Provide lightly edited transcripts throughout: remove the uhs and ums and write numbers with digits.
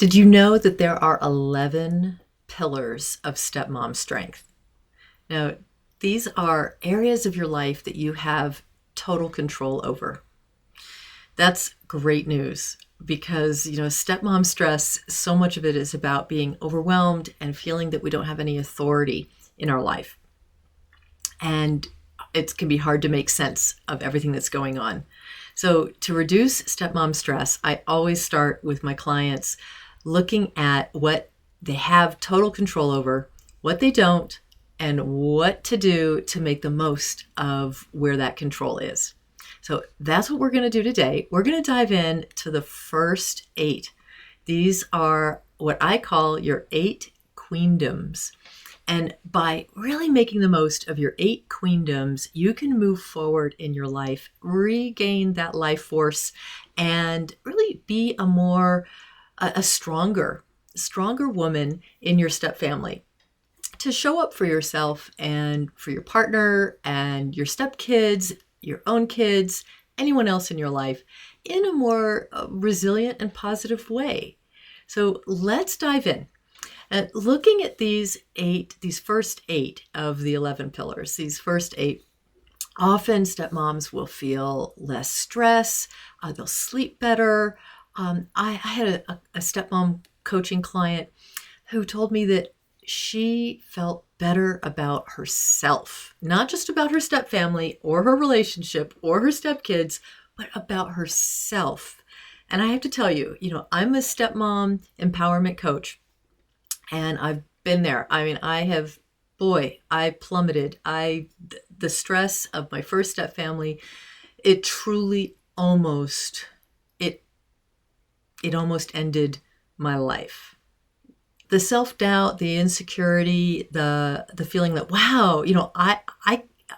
Did you know that there are 11 pillars of stepmom strength? Now, these are areas of your life that you have total control over. That's great news because, stepmom stress, so much of it is about being overwhelmed and feeling that we don't have any authority in our life. And it can be hard to make sense of everything that's going on. So to reduce stepmom stress, I always start with my clients looking at what they have total control over, what they don't, and what to do to make the most of where that control is. So that's what we're going to do today. We're going to dive in to the first 8. These are what I call your 8 queendoms. And by really making the most of your 8 queendoms, you can move forward in your life, regain that life force, and really be a stronger woman in your stepfamily to show up for yourself and for your partner and your stepkids, your own kids, anyone else in your life in a more resilient and positive way. So let's dive in. Looking at these first 8 of the 11 pillars, these first 8, often stepmoms will feel less stress, they'll sleep better. I had a stepmom coaching client who told me that she felt better about herself, not just about her stepfamily or her relationship or her stepkids, but about herself. And I have to tell you, I'm a stepmom empowerment coach. And I've been there. I mean, I plummeted. The stress of my first step family, it truly almost ended my life. The self-doubt, the insecurity, the feeling that, wow,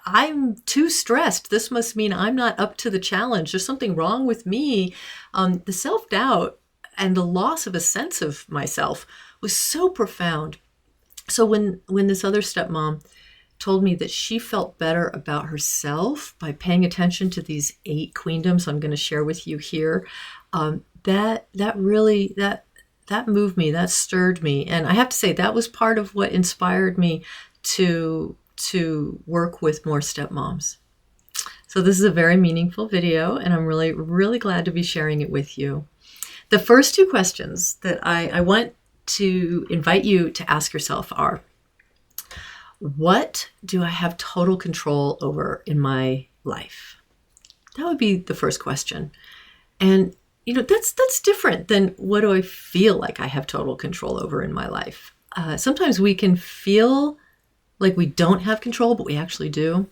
I'm too stressed. This must mean I'm not up to the challenge. There's something wrong with me. The self-doubt and the loss of a sense of myself was so profound. So when this other stepmom told me that she felt better about herself by paying attention to these 8 queendoms I'm going to share with you here, that moved me, that stirred me. And I have to say that was part of what inspired me to work with more stepmoms. So this is a very meaningful video, and I'm really, really glad to be sharing it with you. The first 2 questions that I want to invite you to ask yourself are, what do I have total control over in my life? That would be the first question. And, that's different than what do I feel like I have total control over in my life? Sometimes we can feel like we don't have control, but we actually do.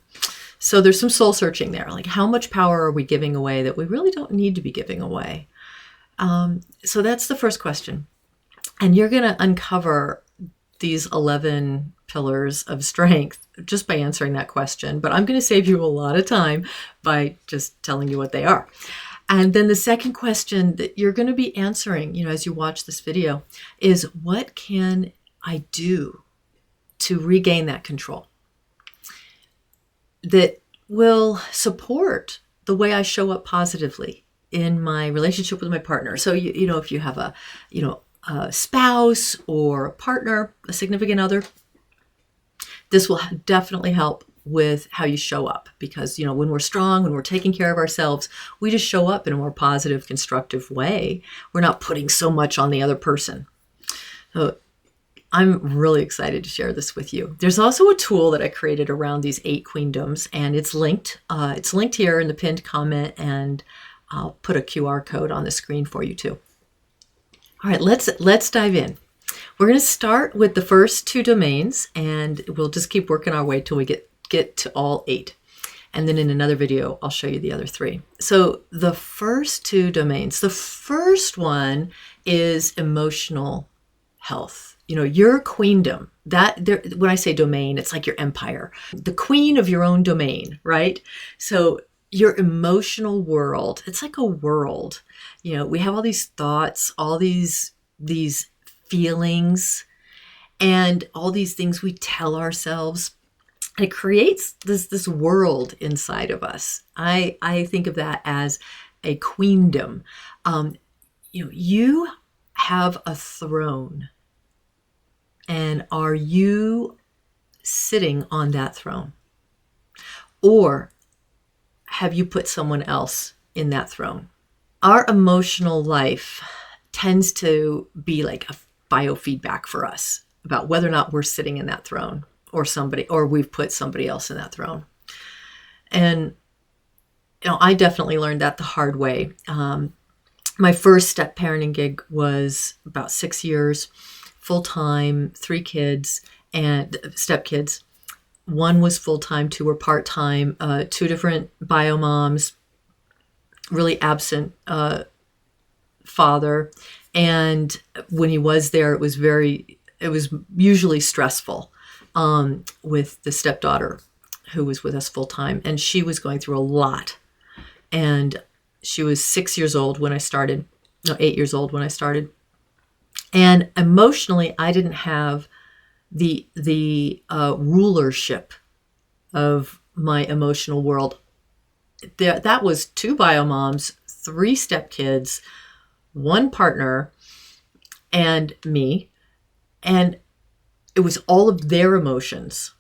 So there's some soul searching there. Like, how much power are we giving away that we really don't need to be giving away? So that's the first question. And you're going to uncover these 11 pillars of strength just by answering that question. But I'm going to save you a lot of time by just telling you what they are. And then the second question that you're going to be answering, as you watch this video, is what can I do to regain that control that will support the way I show up positively in my relationship with my partner? So, if you have a spouse or a partner, a significant other, this will definitely help with how you show up, because when we're strong, when we're taking care of ourselves, we just show up in a more positive, constructive way. We're not putting so much on the other person. So I'm really excited to share this with you. There's also a tool that I created around these 8 queendoms, and it's linked. It's linked here in the pinned comment, and I'll put a QR code on the screen for you too. All right, let's dive in. We're going to start with the first 2 domains, and we'll just keep working our way till we get to all 8. And then in another video, I'll show you the other 3. So the first 2 domains, the first one is emotional health. Your queendom. When I say domain, it's like your empire, the queen of your own domain, right? So your emotional world, it's like a world. We have all these thoughts, all these feelings, and all these things we tell ourselves. It creates this world inside of us. I think of that as a queendom. You have a throne? And are you sitting on that throne? Or have you put someone else in that throne? Our emotional life tends to be like a biofeedback for us about whether or not we're sitting in that throne or we've put somebody else in that throne. And I definitely learned that the hard way. My first step parenting gig was about 6 years, full-time, 3 kids and step kids. One was full-time, 2 were part-time, 2 different bio moms, really absent father. And when he was there, it was usually stressful with the stepdaughter who was with us full-time. And she was going through a lot. And she was 6 years old when I started, 8 years old when I started. And emotionally, I didn't have the rulership of my emotional world. That was 2 bio moms, 3 stepkids, 1 partner, and me. And it was all of their emotions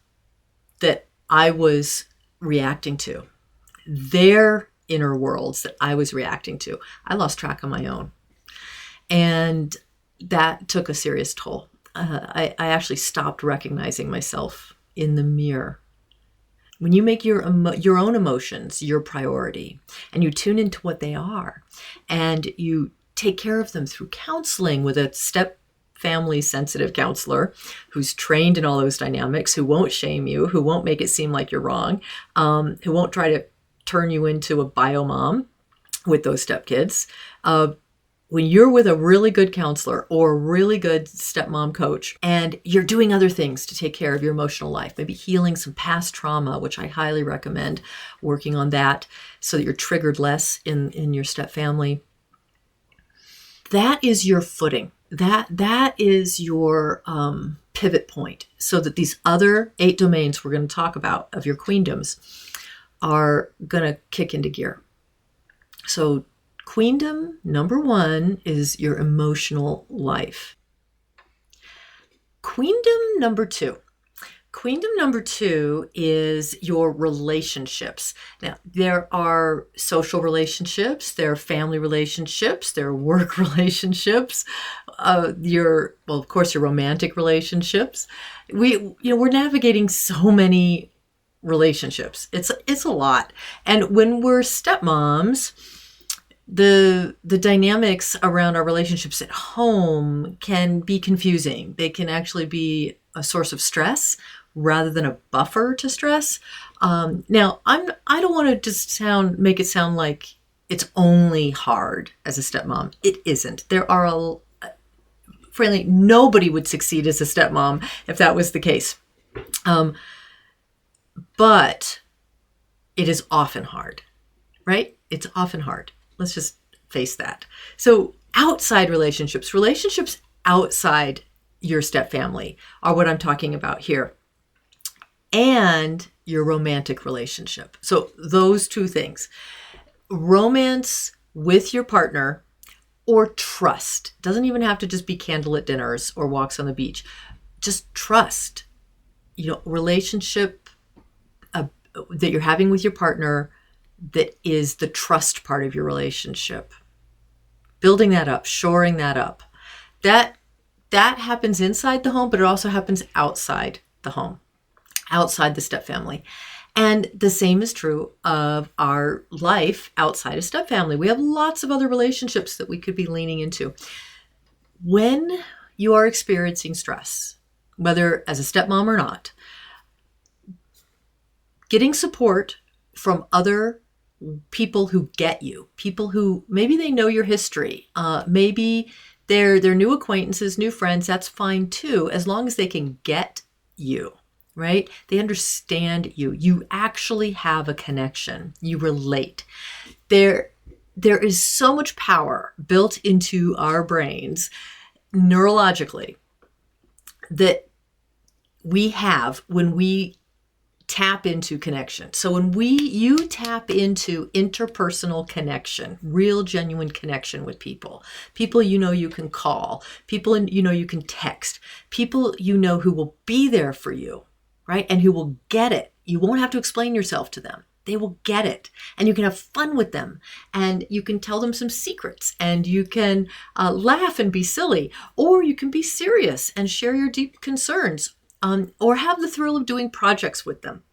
that I was reacting to, their inner worlds that I was reacting to. I lost track of my own. And that took a serious toll. I actually stopped recognizing myself in the mirror. When you make your own emotions your priority and you tune into what they are and you take care of them through counseling with a step family sensitive counselor who's trained in all those dynamics, who won't shame you, who won't make it seem like you're wrong, who won't try to turn you into a bio mom with those stepkids. When you're with a really good counselor or a really good stepmom coach and you're doing other things to take care of your emotional life, maybe healing some past trauma, which I highly recommend working on that so that you're triggered less in your step family. That is your footing. That is your pivot point so that these other 8 domains we're going to talk about of your queendoms are going to kick into gear. So queendom number 1 is your emotional life. Queendom number 2. Queendom number 2 is your relationships. Now, there are social relationships, there are family relationships, there are work relationships, of course, your romantic relationships. We're navigating so many relationships. It's a lot. And when we're stepmoms, the dynamics around our relationships at home can be confusing. They can actually be a source of stress rather than a buffer to stress. Now, I don't want to just make it sound like it's only hard as a stepmom. It isn't. Frankly, nobody would succeed as a stepmom if that was the case. But it is often hard, right? It's often hard. Let's just face that. So outside relationships outside your stepfamily are what I'm talking about here. And your romantic relationship. So those 2 things, romance with your partner or trust. Doesn't even have to just be candlelit dinners or walks on the beach. Just trust, relationship that you're having with your partner that is the trust part of your relationship. Building that up, shoring that up. That happens inside the home, but it also happens outside the home, outside the stepfamily. And the same is true of our life outside of stepfamily. We have lots of other relationships that we could be leaning into. When you are experiencing stress, whether as a stepmom or not, getting support from other people who get you, people who maybe they know your history, maybe they're new acquaintances, new friends, that's fine too, as long as they can get you, right? They understand you. You actually have a connection. You relate. There is so much power built into our brains neurologically that we have when we tap into connection. So when you tap into interpersonal connection, real genuine connection with people you can call, people you can text, people who will be there for you, right? And who will get it. You won't have to explain yourself to them. They will get it, and you can have fun with them, and you can tell them some secrets, and you can laugh and be silly, or you can be serious and share your deep concerns, or have the thrill of doing projects with them,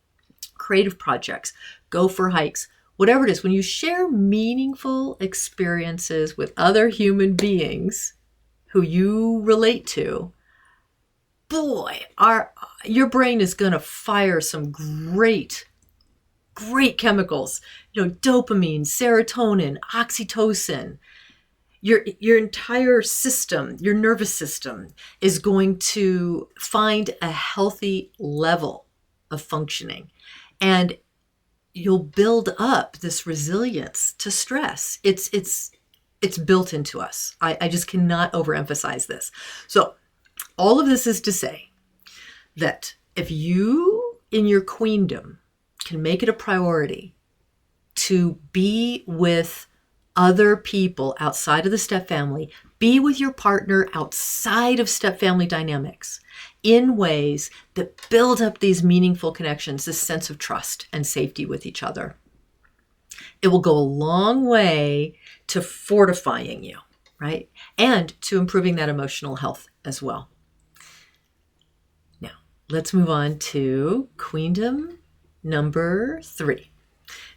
creative projects, go for hikes, whatever it is. When you share meaningful experiences with other human beings who you relate to, boy, your brain is going to fire some great chemicals, dopamine, serotonin, oxytocin. Your entire system, your nervous system, is going to find a healthy level of functioning, and you'll build up this resilience to stress. It's built into us. I just cannot overemphasize this. So all of this is to say that if you in your queendom can make it a priority to be with other people outside of the step family, be with your partner outside of step family dynamics in ways that build up these meaningful connections, this sense of trust and safety with each other, it will go a long way to fortifying you, right? And to improving that emotional health as well. Now, let's move on to queendom number 3.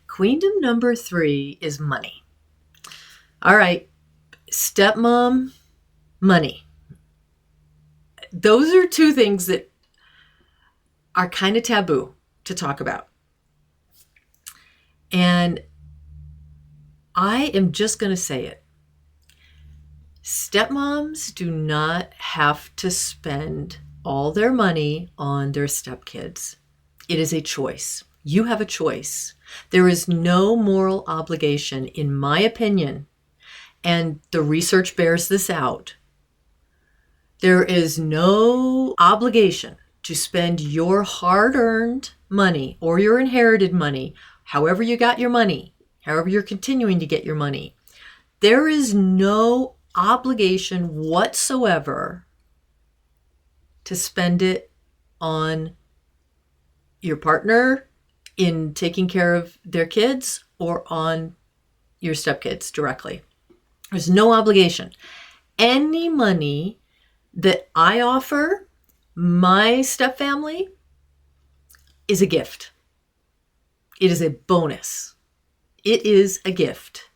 Queendom number 3 is money. All right, stepmom, money. Those are two things that are kind of taboo to talk about. And I am just going to say it. Stepmoms do not have to spend all their money on their stepkids. It is a choice. You have a choice. There is no moral obligation, in my opinion, and the research bears this out. There is no obligation to spend your hard-earned money or your inherited money, however you got your money, however you're continuing to get your money. There is no obligation whatsoever to spend it on your partner in taking care of their kids or on your stepkids directly. There's no obligation. Any money that I offer my stepfamily is a gift. It is a bonus. It is a gift.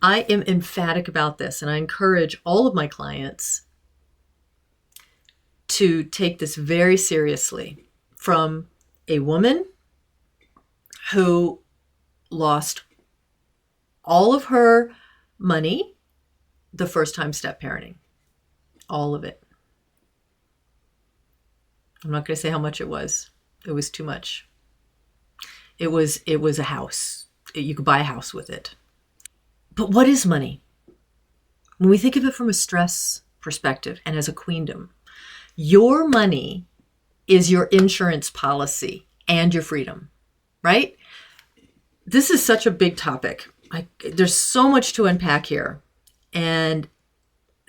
I am emphatic about this, and I encourage all of my clients to take this very seriously, from a woman who lost all of her money the first time step-parenting. All of it. I'm not going to say how much it was. It was too much. It was a house. You could buy a house with it. But what is money? When we think of it from a stress perspective and as a queendom, your money is your insurance policy and your freedom, right? This is such a big topic. There's so much to unpack here, and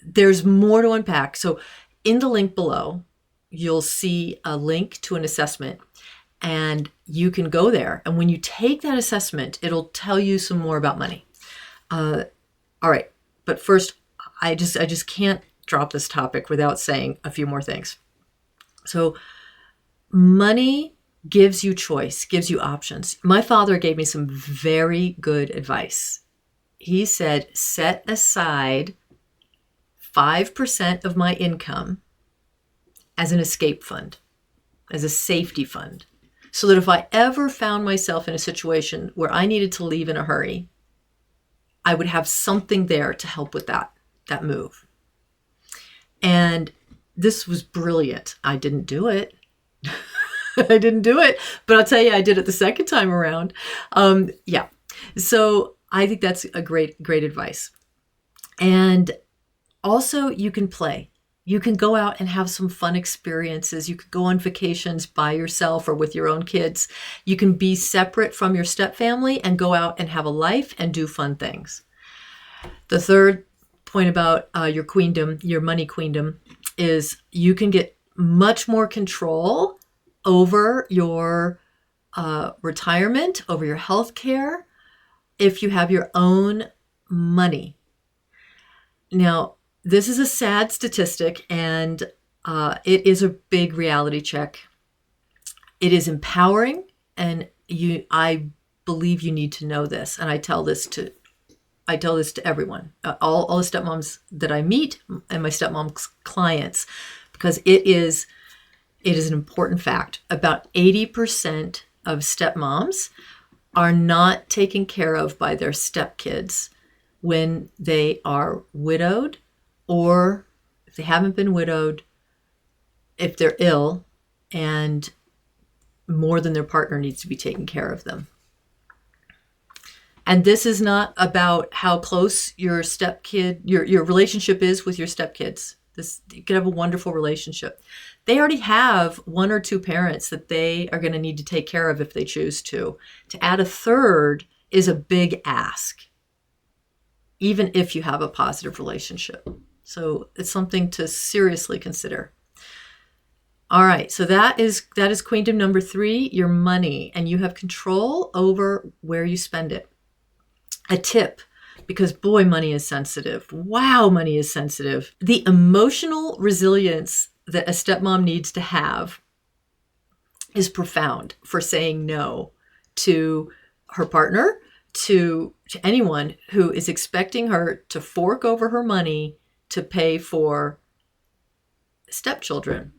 there's more to unpack. So in the link below, you'll see a link to an assessment, and you can go there. And when you take that assessment, it'll tell you some more about money. All right. But first, I just can't drop this topic without saying a few more things. So money gives you choice, gives you options. My father gave me some very good advice. He said, set aside 5% of my income as an escape fund, as a safety fund, so that if I ever found myself in a situation where I needed to leave in a hurry, I would have something there to help with that move. And this was brilliant. I didn't do it. I didn't do it, but I'll tell you, I did it the second time around. Yeah. So I think that's a great advice. And also, you can play. You can go out and have some fun experiences. You could go on vacations by yourself or with your own kids. You can be separate from your stepfamily and go out and have a life and do fun things. The third point about your queendom, your money queendom, is you can get much more control over your retirement, over your health care, if you have your own money. Now, this is a sad statistic, and it is a big reality check. It is empowering, and I believe you need to know this, and I tell this to everyone, all the stepmoms that I meet and my stepmom clients, because it is an important fact. About 80% of stepmoms are not taken care of by their stepkids when they are widowed, or if they haven't been widowed, if they're ill and more than their partner needs to be taking care of them. And this is not about how close your relationship is with your stepkids. You could have a wonderful relationship. They already have one or two parents that they are going to need to take care of if they choose to. To add a third is a big ask, even if you have a positive relationship. So it's something to seriously consider. All right, so that is queendom number 3, your money, and you have control over where you spend it. A tip, because boy, money is sensitive. Wow, money is sensitive. The emotional resilience that a stepmom needs to have is profound for saying no to her partner, to anyone who is expecting her to fork over her money to pay for stepchildren.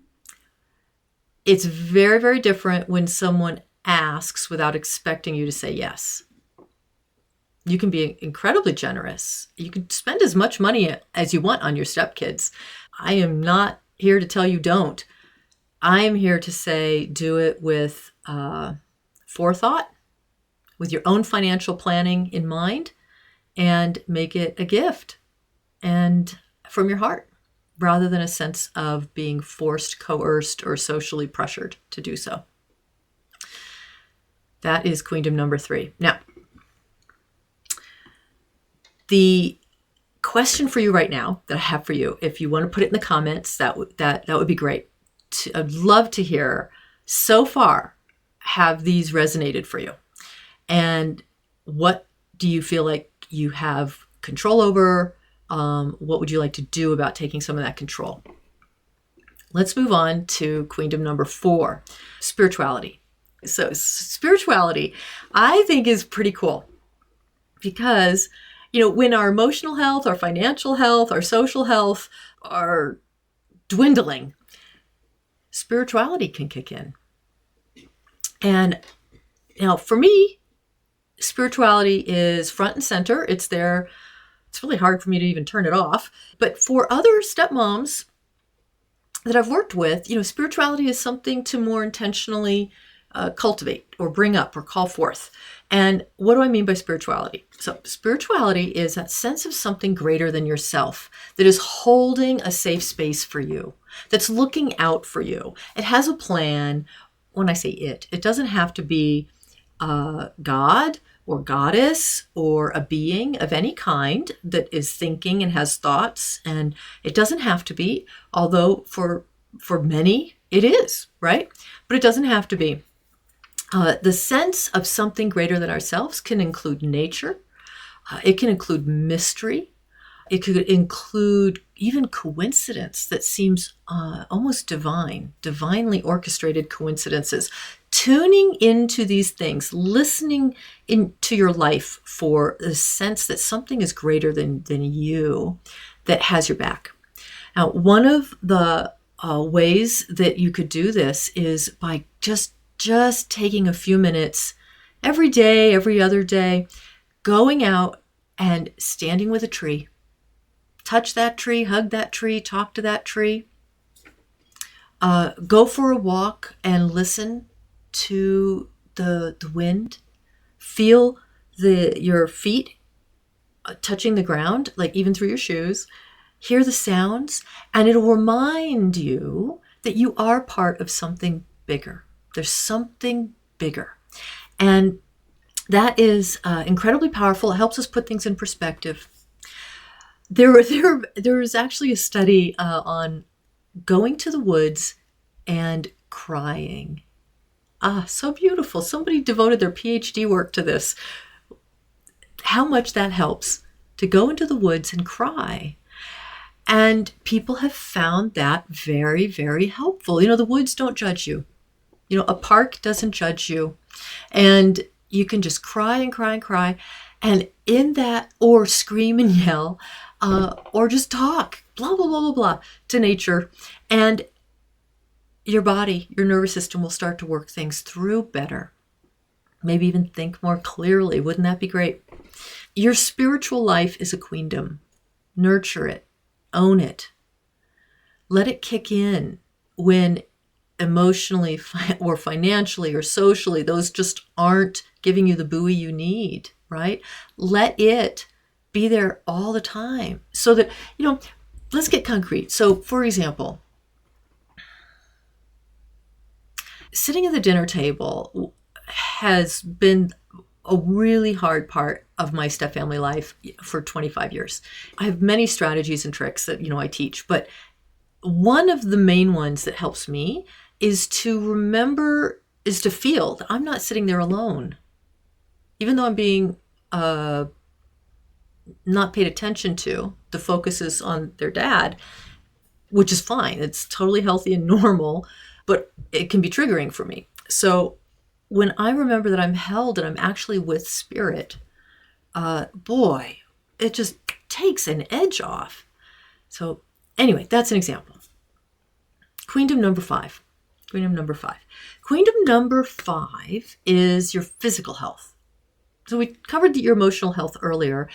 It's very, very different when someone asks without expecting you to say yes. You can be incredibly generous. You can spend as much money as you want on your stepkids. I am not here to tell you don't. I am here to say do it with forethought, with your own financial planning in mind, and make it a gift and from your heart, rather than a sense of being forced, coerced, or socially pressured to do so. That is queendom number 3. Now, the question for you right now that I have for you, if you want to put it in the comments, that would be great. I'd love to hear, so far, have these resonated for you? And what do you feel like you have control over? What would you like to do about taking some of that control? Let's move on to queendom number 4, spirituality. So spirituality, I think, is pretty cool because, when our emotional health, our financial health, our social health are dwindling, spirituality can kick in. And now for me, spirituality is front and center. It's there. It's really hard for me to even turn it off. But for other stepmoms that I've worked with, spirituality is something to more intentionally cultivate or bring up or call forth. And what do I mean by spirituality? So spirituality is that sense of something greater than yourself that is holding a safe space for you, that's looking out for you. It has a plan. When I say it doesn't have to be God or goddess or a being of any kind that is thinking and has thoughts. And it doesn't have to be, although for many it is, right? But it doesn't have to be. The sense of something greater than ourselves can include nature. It can include mystery. It could include even coincidence that seems almost divinely orchestrated coincidences. Tuning into these things, listening into your life for the sense that something is greater than you, that has your back. Now, one of the ways that you could do this is by just taking a few minutes every day, every other day, going out and standing with a tree. Touch that tree, hug that tree, talk to that tree. Go for a walk and listen to the wind. Feel your feet touching the ground, like even through your shoes. hear the sounds, and it'll remind you that you are part of something bigger. There's something bigger. And that is incredibly powerful. It helps us put things in perspective. There was actually a study on going to the woods and crying. So beautiful. Somebody devoted their PhD work to this. How much that helps to go into the woods and cry. And people have found that very, very helpful. The woods don't judge you. A park doesn't judge you. And you can just cry and cry and cry. And in that, or scream and yell, or just talk, blah, blah, blah, blah, blah, to nature. And your body, your nervous system will start to work things through better. Maybe even think more clearly. Wouldn't that be great? Your spiritual life is a queendom. Nurture it. Own it. Let it kick in when emotionally or financially or socially, those just aren't giving you the buoy you need, right? Let it be there all the time so that, let's get concrete. So, for example, sitting at the dinner table has been a really hard part of my stepfamily life for 25 years. I have many strategies and tricks that, I teach, but one of the main ones that helps me is to feel that I'm not sitting there alone. Even though I'm being not paid attention to, the focus is on their dad, which is fine. It's totally healthy and normal, but it can be triggering for me. So when I remember that I'm held and I'm actually with spirit, boy, it just takes an edge off. So anyway, that's an example. Queendom number 5. Queendom number 5 is your physical health. So we covered your emotional health earlier.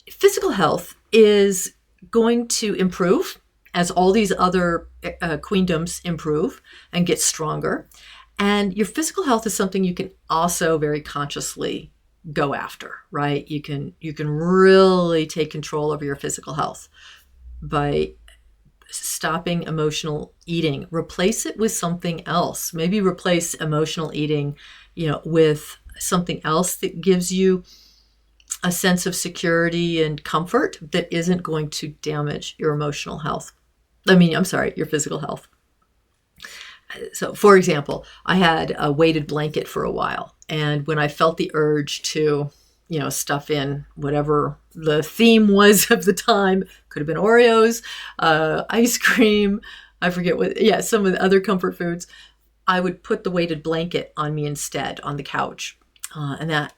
Physical health is going to improve as all these other queendoms improve and get stronger. And your physical health is something you can also very consciously go after, right? You can really take control over your physical health by stopping emotional eating. Replace it with something else. Maybe replace emotional eating, with something else that gives you a sense of security and comfort that isn't going to damage your emotional health. Your physical health. So, for example, I had a weighted blanket for a while. And when I felt the urge to, stuff in whatever the theme was of the time, could have been Oreos, ice cream, I forget some of the other comfort foods, I would put the weighted blanket on me instead on the couch. And that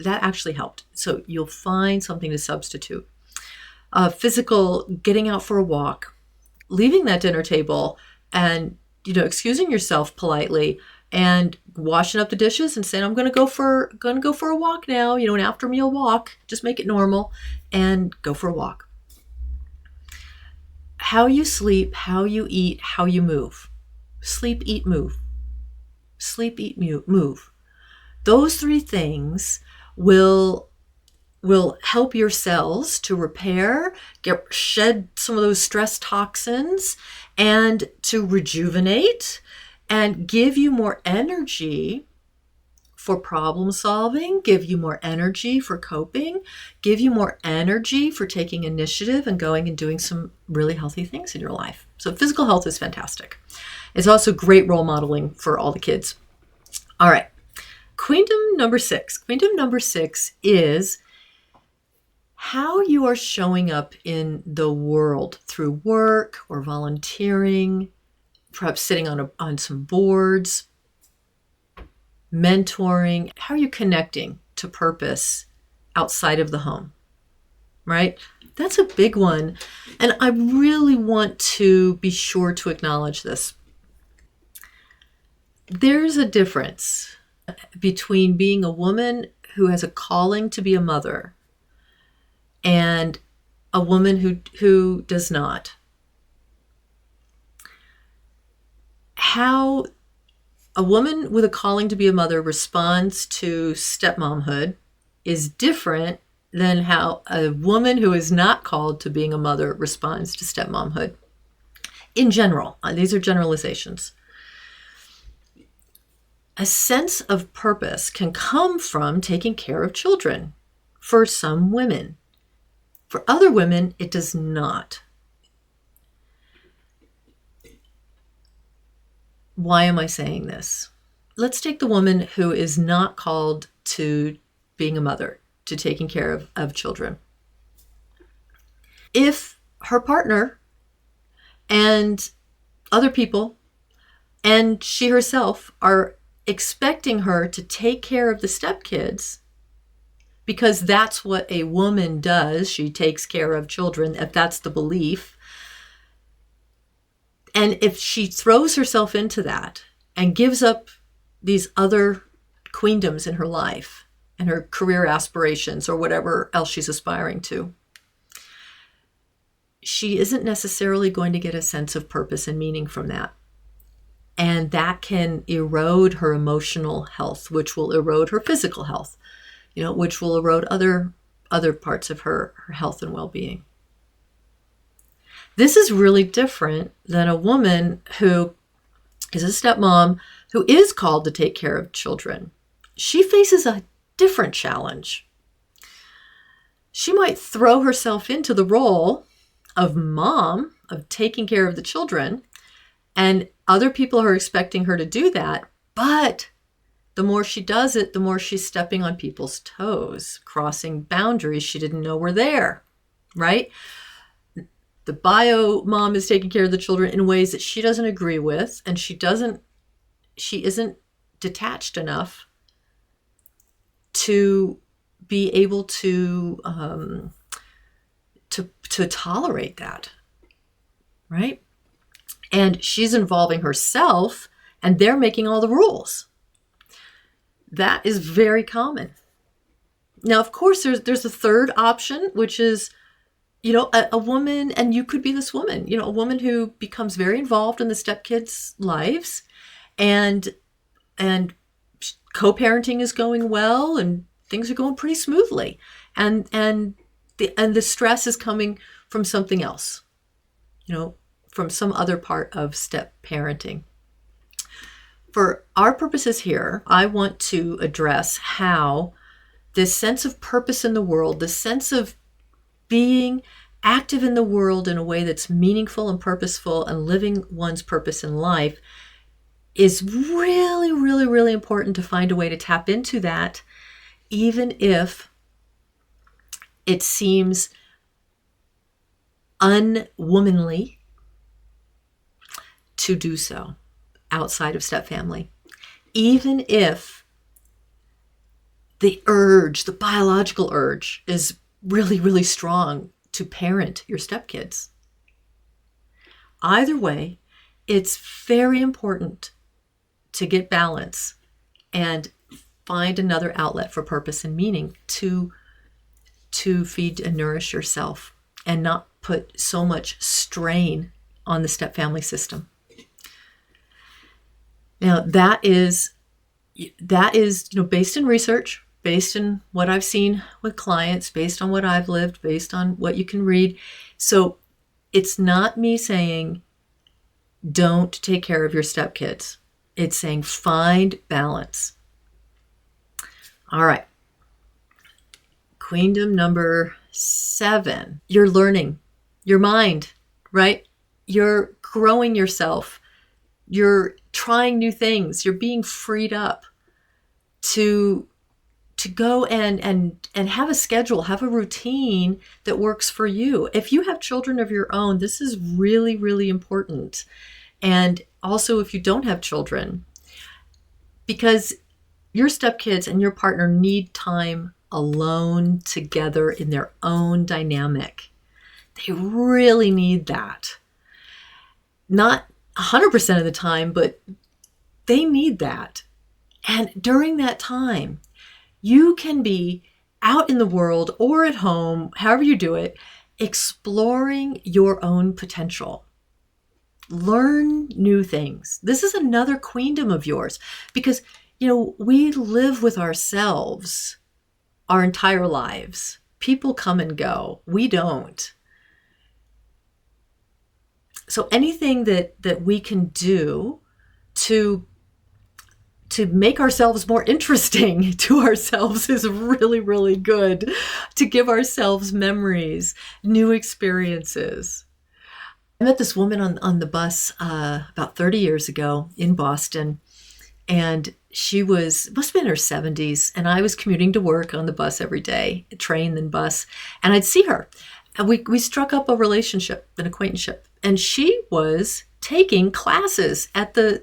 actually helped. So you'll find something to substitute. Physical, getting out for a walk, leaving that dinner table and excusing yourself politely and washing up the dishes and saying, I'm going to go for a walk now, an after meal walk, just make it normal and go for a walk. How you sleep, how you eat, how you move. Sleep, eat, move. Sleep, eat, move. Those 3 things will help your cells to repair, shed some of those stress toxins, and to rejuvenate and give you more energy for problem solving, give you more energy for coping, give you more energy for taking initiative and going and doing some really healthy things in your life. So physical health is fantastic. It's also great role modeling for all the kids. All right. Queendom number 6. Queendom number 6 is how you are showing up in the world through work or volunteering, perhaps sitting on some boards, mentoring. How are you connecting to purpose outside of the home, right? That's a big one. And I really want to be sure to acknowledge this. There's a difference between being a woman who has a calling to be a mother and a woman who does not. How a woman with a calling to be a mother responds to stepmomhood is different than how a woman who is not called to being a mother responds to stepmomhood. In general, these are generalizations. A sense of purpose can come from taking care of children for some women. For other women, it does not. Why am I saying this? Let's take the woman who is not called to being a mother, to taking care of children. If her partner and other people and she herself are expecting her to take care of the stepkids, because that's what a woman does, she takes care of children, if that's the belief, and if she throws herself into that and gives up these other queendoms in her life and her career aspirations or whatever else she's aspiring to, she isn't necessarily going to get a sense of purpose and meaning from that. And that can erode her emotional health, which will erode her physical health, which will erode other parts of her health and well-being. This is really different than a woman who is a stepmom who is called to take care of children. She faces a different challenge. She might throw herself into the role of mom, of taking care of the children, and other people are expecting her to do that, but the more she does it, the more she's stepping on people's toes, crossing boundaries she didn't know were there, right? The bio mom is taking care of the children in ways that she doesn't agree with, and she isn't detached enough to be able to tolerate that, right? And she's involving herself, and they're making all the rules. That is very common. Now, of course, there's a third option, which is, a woman, and you could be this woman, a woman who becomes very involved in the stepkids' lives, and co-parenting is going well, and things are going pretty smoothly, and the stress is coming from something else, from some other part of step parenting. For our purposes here, I want to address how this sense of purpose in the world, the sense of being active in the world in a way that's meaningful and purposeful and living one's purpose in life, is really, really, really important to find a way to tap into that, even if it seems unwomanly to do so outside of stepfamily. Even if the biological urge is really, really strong to parent your stepkids. Either way, it's very important to get balance and find another outlet for purpose and meaning to feed and nourish yourself and not put so much strain on the stepfamily system. Now, that is based in research, based in what I've seen with clients, based on what I've lived, based on what you can read. So it's not me saying don't take care of your stepkids. It's saying find balance. All right. Queendom number 7. You're learning your mind, right? You're growing yourself. You're trying new things. You're being freed up to go and have a schedule, have a routine that works for you. If you have children of your own, this is really, really important. And also if you don't have children, because your stepkids and your partner need time alone together in their own dynamic. They really need that. Not 100% of the time, but they need that. And during that time, you can be out in the world or at home, however you do it, exploring your own potential. Learn new things. This is another queendom of yours because, we live with ourselves our entire lives. People come and go. We don't. So anything that we can do to make ourselves more interesting to ourselves is really, really good. To give ourselves memories, new experiences. I met this woman on the bus about 30 years ago in Boston, and she must have been in her 70s, and I was commuting to work on the bus every day, train then bus, and I'd see her. And we struck up a relationship, an acquaintanceship, and she was taking classes at the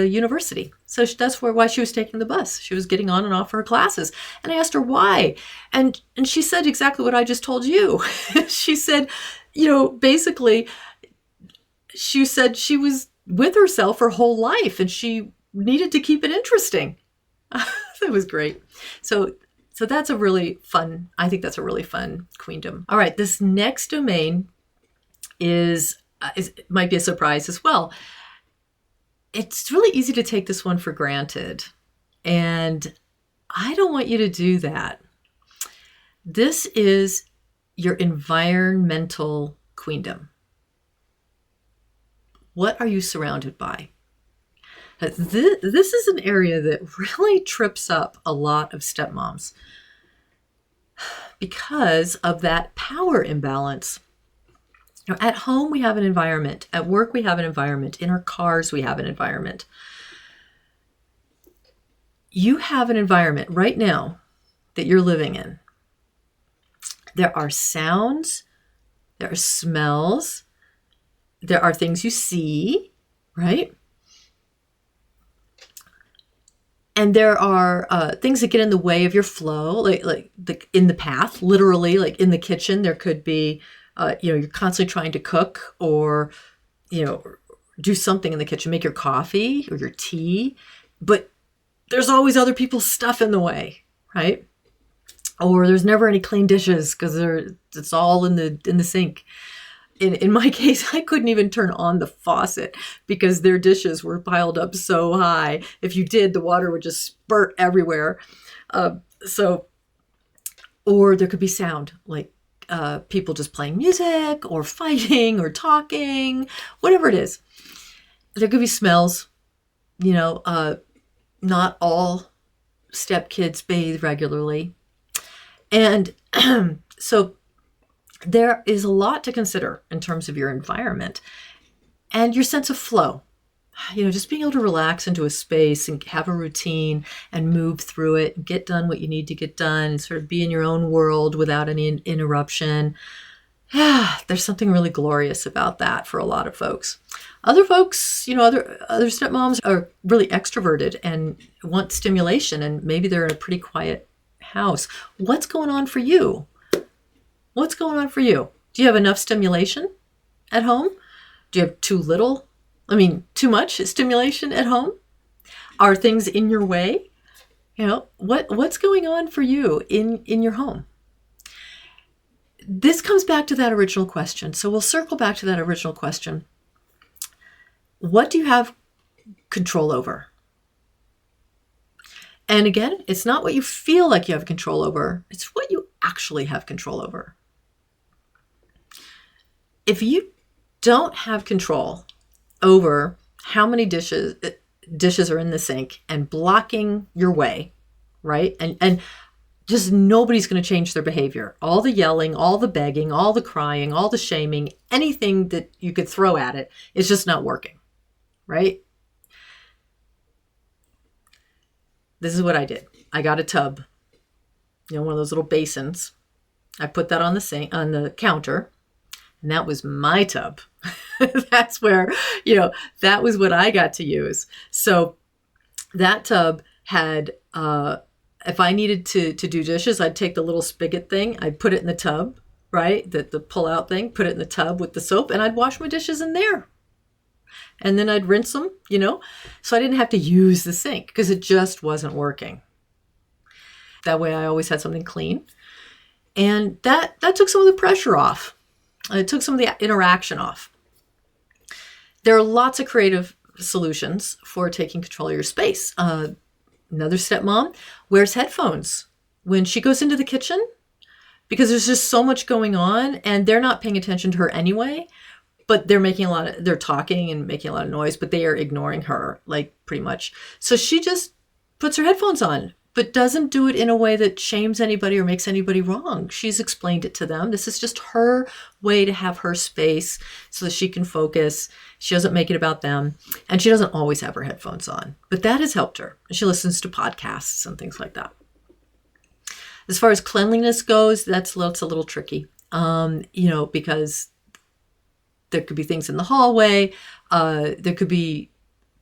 university. So that's why she was taking the bus. She was getting on and off her classes. And I asked her why. And she said exactly what I just told you. She said, basically, she said she was with herself her whole life and she needed to keep it interesting. That was great. So that's a really fun, I think that's a really fun queendom. All right, this next domain is might be a surprise as well. It's really easy to take this one for granted, and I don't want you to do that. This is your environmental queendom. What are you surrounded by? This is an area that really trips up a lot of stepmoms because of that power imbalance. At home, we have an environment. At work, we have an environment. In our cars, we have an environment. You have an environment right now that you're living in. There are sounds, there are smells, there are things you see, right? And there are things that get in the way of your flow, like in the path, literally, like in the kitchen, there could be you're constantly trying to cook or, do something in the kitchen, make your coffee or your tea, but there's always other people's stuff in the way, right? Or there's never any clean dishes because it's all in the sink. In my case, I couldn't even turn on the faucet because their dishes were piled up so high. If you did, the water would just spurt everywhere. Or there could be sound, like people just playing music or fighting or talking, whatever it is. There could be smells. Not all stepkids bathe regularly. And so there is a lot to consider in terms of your environment and your sense of flow. Just being able to relax into a space and have a routine and move through it and get done what you need to get done and sort of be in your own world without any interruption. Yeah, there's something really glorious about that for a lot of folks. Other folks, other stepmoms are really extroverted and want stimulation, and maybe they're in a pretty quiet house. What's going on for you? What's going on for you? Do you have enough stimulation at home? Do you have too much stimulation at home? Are things in your way? What's going on for you in your home? This comes back to that original question. So we'll circle back to that original question. What do you have control over? And again, it's not what you feel like you have control over. It's what you actually have control over. If you don't have control over how many dishes are in the sink and blocking your way, right? And just nobody's going to change their behavior. All the yelling, all the begging, all the crying, all the shaming, anything that you could throw at it is just not working, right? This is what I did. I got a tub, one of those little basins. I put that on the counter, and that was my tub. That's where, that was what I got to use. So that tub had, if I needed to do dishes, I'd take the little spigot thing, I'd put it in the tub, right? The pull out thing, put it in the tub with the soap, and I'd wash my dishes in there. And then I'd rinse them, so I didn't have to use the sink because it just wasn't working. That way I always had something clean. And that took some of the pressure off. It took some of the interaction off. There are lots of creative solutions for taking control of your space. Another stepmom wears headphones when she goes into the kitchen because there's just so much going on and they're not paying attention to her anyway, but they're talking and making a lot of noise, but they are ignoring her, like, pretty much. So she just puts her headphones on, but doesn't do it in a way that shames anybody or makes anybody wrong. She's explained it to them. This is just her way to have her space so that she can focus. She doesn't make it about them. And she doesn't always have her headphones on, but that has helped her. She listens to podcasts and things like that. As far as cleanliness goes, that's a little tricky, because there could be things in the hallway. There could be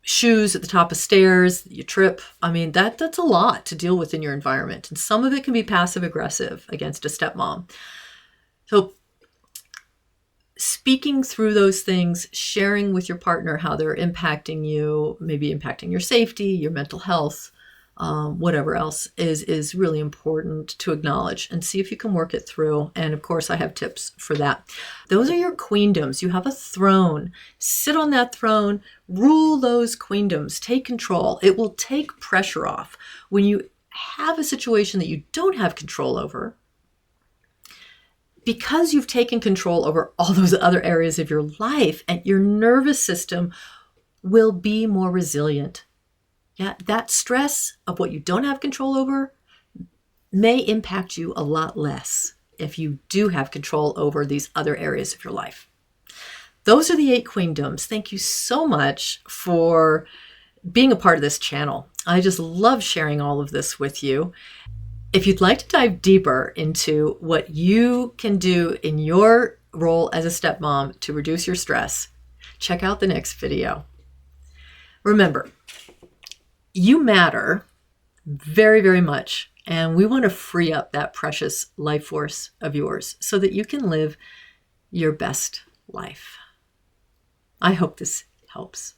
shoes at the top of stairs, you trip. I mean, that's a lot to deal with in your environment. And some of it can be passive aggressive against a stepmom. So speaking through those things, sharing with your partner how they're impacting you, maybe impacting your safety, your mental health, whatever else is really important to acknowledge and see if you can work it through. And of course, I have tips for that. Those are your queendoms. You have a throne. Sit on that throne, rule those queendoms, take control. It will take pressure off. When you have a situation that you don't have control over, because you've taken control over all those other areas of your life, and your nervous system will be more resilient. Yeah, that stress of what you don't have control over may impact you a lot less if you do have control over these other areas of your life. Those are the 8 queendoms. Thank you so much for being a part of this channel. I just love sharing all of this with you. If you'd like to dive deeper into what you can do in your role as a stepmom to reduce your stress, check out the next video. Remember, you matter very, very much, and we want to free up that precious life force of yours so that you can live your best life. I hope this helps.